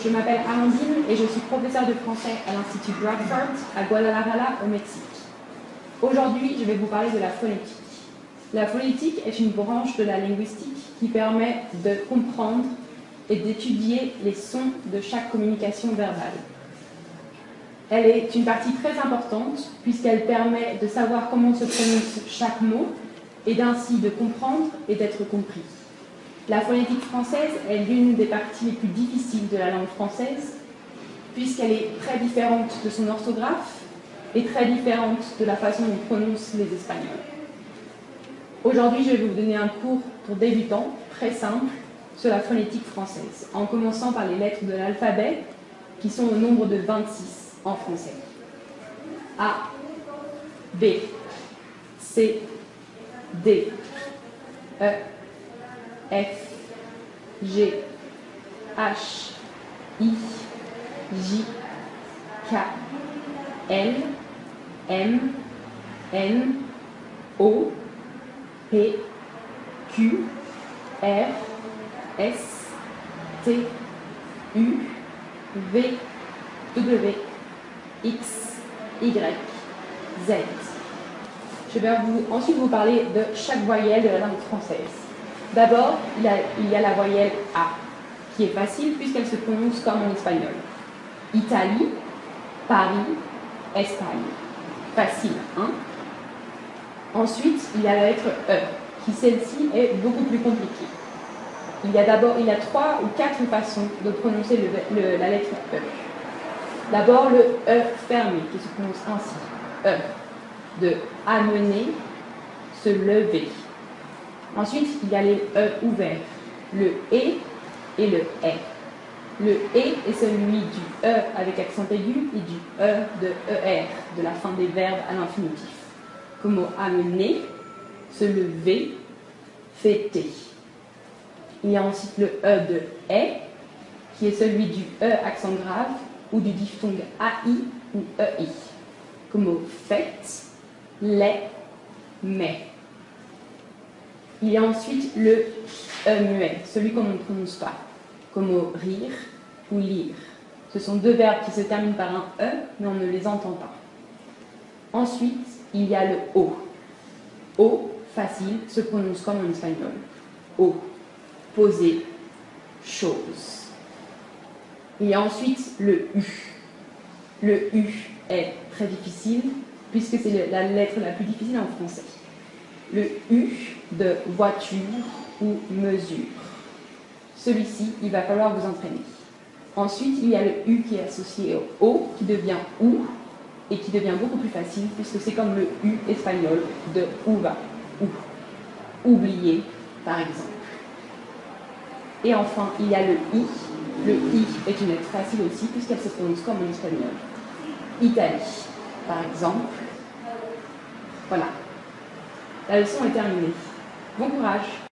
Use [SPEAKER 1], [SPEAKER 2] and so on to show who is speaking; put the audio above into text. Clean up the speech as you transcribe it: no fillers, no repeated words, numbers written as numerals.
[SPEAKER 1] je m'appelle Amandine et je suis professeure de français à l'Institut Bradford à Guadalajara au Mexique. Aujourd'hui, je vais vous parler de la phonétique. La phonétique est une branche de la linguistique qui permet de comprendre et d'étudier les sons de chaque communication verbale. Elle est une partie très importante puisqu'elle permet de savoir comment se prononce chaque mot et d'ainsi de comprendre et d'être compris. La phonétique française est l'une des parties les plus difficiles de la langue française puisqu'elle est très différente de son orthographe et très différente de la façon dont prononcent les Espagnols. Aujourd'hui, je vais vous donner un cours pour débutants, très simple, sur la phonétique française, en commençant par les lettres de l'alphabet, qui sont au nombre de 26 en français. A, B, C, D, E, F, G, H, I, J, K, L, M, N, O, P, Q, R, S, T, U, V, W, X, Y, Z. Je vais ensuite vous parler de chaque voyelle de la langue française. D'abord, il y a la voyelle A, qui est facile puisqu'elle se prononce comme en espagnol. Italie, Paris, Espagne. Facile, hein? Ensuite, il y a la lettre E, qui celle-ci est beaucoup plus compliquée. Il y a 3 ou 4 façons de prononcer la lettre E. D'abord, le E fermé, qui se prononce ainsi. E, de amener, se lever. Ensuite, il y a les E ouverts, le E et le E. Le E est celui du E avec accent aigu et du E de ER, de la fin des verbes à l'infinitif. Comme amener, se lever, fêter. Il y a ensuite le E de E, qui est celui du E accent grave ou du diphtongue AI ou EI. Comme fête, les, mais. Il y a ensuite le E muet, celui qu'on ne prononce pas, comme rire ou lire. Ce sont deux verbes qui se terminent par un E, mais on ne les entend pas. Ensuite, il y a le O. O, facile, se prononce comme en espagnol. O, poser, chose. Il y a ensuite le U. Le U est très difficile, puisque c'est la lettre la plus difficile en français. Le U de voiture ou mesure. Celui-ci, il va falloir vous entraîner. Ensuite, il y a le U qui est associé au O, qui devient OU, et qui devient beaucoup plus facile, puisque c'est comme le U espagnol de uva, ou. Oublier, par exemple. Et enfin, il y a le I. Le I est une lettre facile aussi, puisqu'elle se prononce comme en espagnol. Italie, par exemple. Voilà. La leçon est terminée. Bon courage!